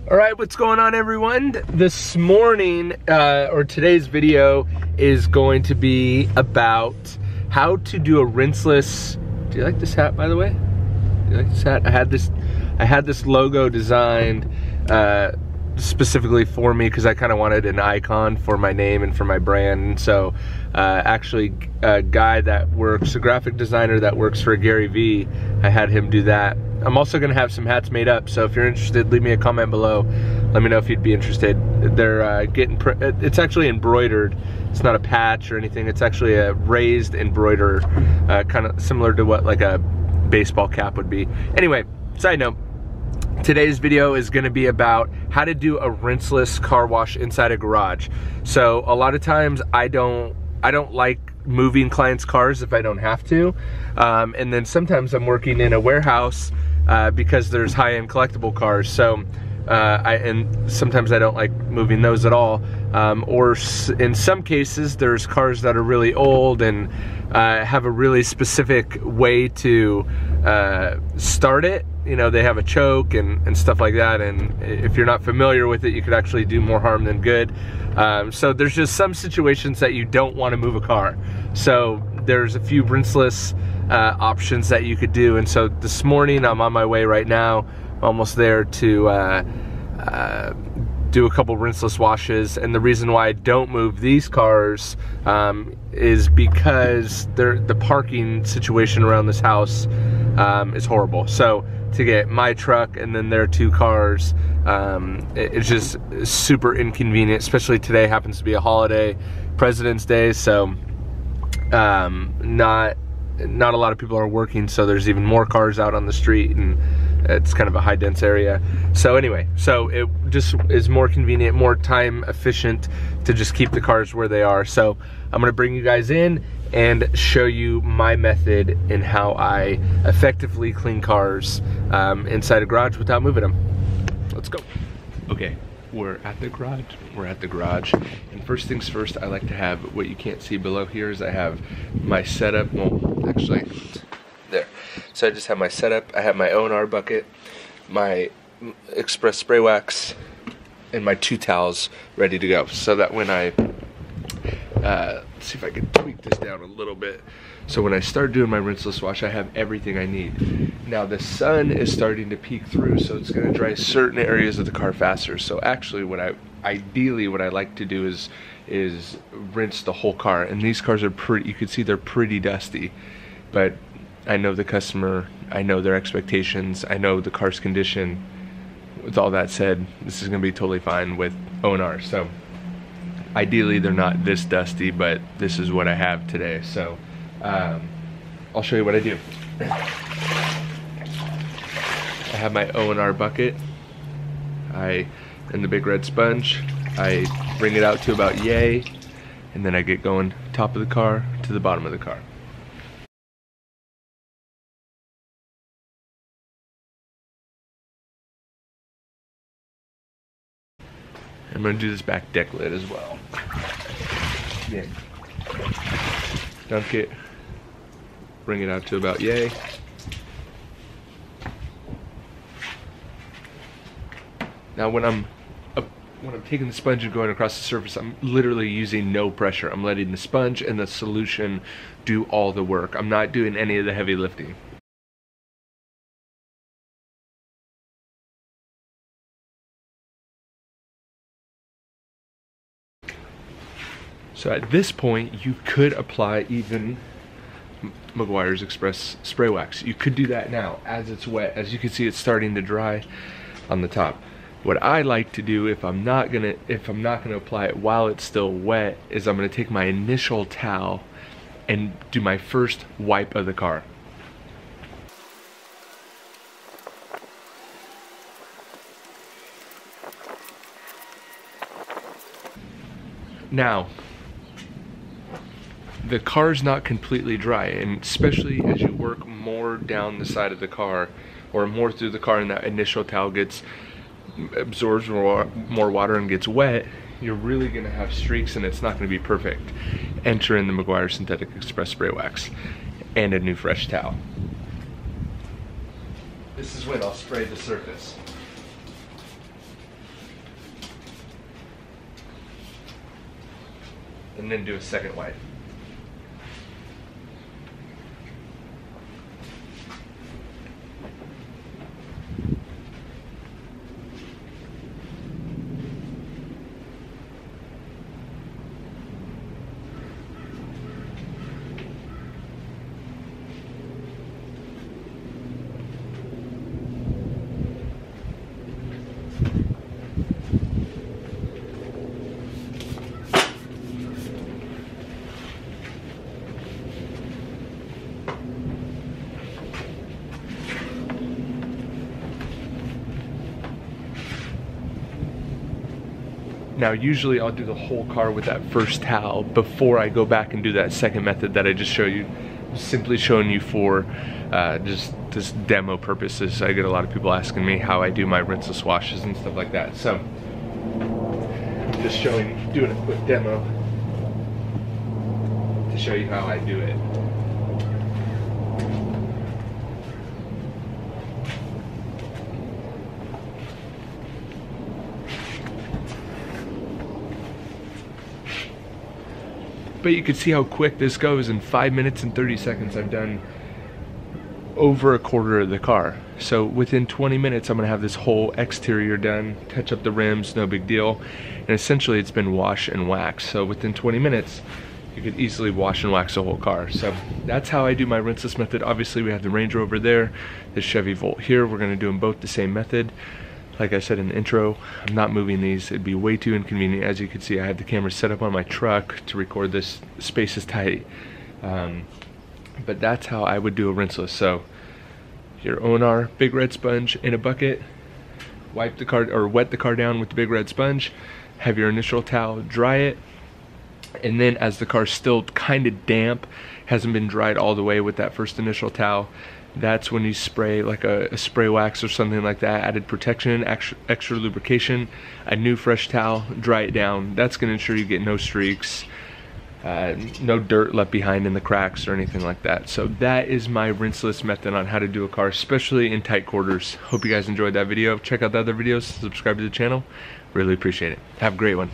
All right, what's going on, everyone? This morning, or today's video is going to be about how to do a rinseless. Do you like this hat, by the way? Do you like this hat? I had this logo designed specifically for me because I kind of wanted an icon for my name and for my brand. And so actually a guy that works, a graphic designer that works for Gary Vee, I had him do that. I'm also gonna have some hats made up, so if you're interested, leave me a comment below. Let me know if you'd be interested. They're it's actually embroidered. It's not a patch or anything. It's actually a raised embroider, kind of similar to what like a baseball cap would be. Anyway, side note, today's video is gonna be about how to do a rinseless car wash inside a garage. So a lot of times I don't like moving clients' cars if I don't have to. And then sometimes I'm working in a warehouse because there's high-end collectible cars. So and sometimes I don't like moving those at all. Or in some cases, there's cars that are really old and have a really specific way to start it. You know, they have a choke and stuff like that, and if you're not familiar with it, you could actually do more harm than good. So there's just some situations that you don't want to move a car. So there's a few rinseless options that you could do. And so this morning, I'm on my way right now, almost there to do a couple rinseless washes. And the reason why I don't move these cars is because the parking situation around this house is horrible. So to get my truck and then their two cars, it's just super inconvenient, especially today happens to be a holiday, President's Day, so not a lot of people are working, so there's even more cars out on the street, and it's kind of a high dense area. So anyway, so it just is more convenient, more time efficient to just keep the cars where they are. So I'm gonna bring you guys in and show you my method in how I effectively clean cars inside a garage without moving them. Let's go. Okay, we're at the garage. And first things first, I like to have, what you can't see below here is I have my setup. Well, actually, there. So I just have my setup. I have my O&R bucket, my express spray wax, and my 2 towels ready to go. So that when I, let's see if I can tweak this down a little bit. So when I start doing my rinseless wash, I have everything I need. Now the sun is starting to peek through, so it's gonna dry certain areas of the car faster. So actually ideally what I like to do is rinse the whole car. And these cars are pretty, you can see they're pretty dusty, but I know the customer, I know their expectations, I know the car's condition. With all that said, this is gonna be totally fine with O&R. So ideally they're not this dusty, but this is what I have today. So I'll show you what I do. I have my O&R bucket, and the big red sponge. I bring it out to about yay, and then I get going top of the car to the bottom of the car. I'm gonna do this back deck lid as well. Yeah. Dunk it, bring it out to about yay. Now when I'm taking the sponge and going across the surface, I'm literally using no pressure. I'm letting the sponge and the solution do all the work. I'm not doing any of the heavy lifting. So at this point, you could apply even Meguiar's Express spray wax. You could do that now as it's wet. As you can see, it's starting to dry on the top. What I like to do if I'm not gonna apply it while it's still wet is I'm gonna take my initial towel and do my first wipe of the car. Now, the car's not completely dry, and especially as you work more down the side of the car or more through the car and that initial towel absorbs more water and gets wet, you're really gonna have streaks and it's not gonna be perfect. Enter in the Meguiar Synthetic Express Spray Wax and a new fresh towel. This is when I'll spray the surface. and then do a second wipe. Now usually I'll do the whole car with that first towel before I go back and do that second method that I just showed you. Simply showing you for just demo purposes. I get a lot of people asking me how I do my rinseless washes and stuff like that. So just doing a quick demo to show you how I do it. But you can see how quick this goes. In 5 minutes and 30 seconds I've done over a quarter of the car. So within 20 minutes I'm gonna have this whole exterior done, touch up the rims, no big deal. And essentially it's been wash and wax. So within 20 minutes you could easily wash and wax the whole car. So that's how I do my rinseless method. Obviously we have the Range Rover there, the Chevy Volt here. We're gonna do them both the same method. Like I said in the intro, I'm not moving these. It'd be way too inconvenient. As you can see, I have the camera set up on my truck to record this. Space is tight. But that's how I would do a rinseless. So your ONR big red sponge in a bucket, wipe the car or wet the car down with the big red sponge, have your initial towel, dry it, and then as the car's still kind of damp, hasn't been dried all the way with that first initial towel, that's when you spray like a spray wax or something like that, added protection, extra lubrication, a new fresh towel, dry it down. That's gonna ensure you get no streaks, no dirt left behind in the cracks or anything like that. So that is my rinseless method on how to do a car, especially in tight quarters. Hope you guys enjoyed that video. Check out the other videos, subscribe to the channel. Really appreciate it. Have a great one.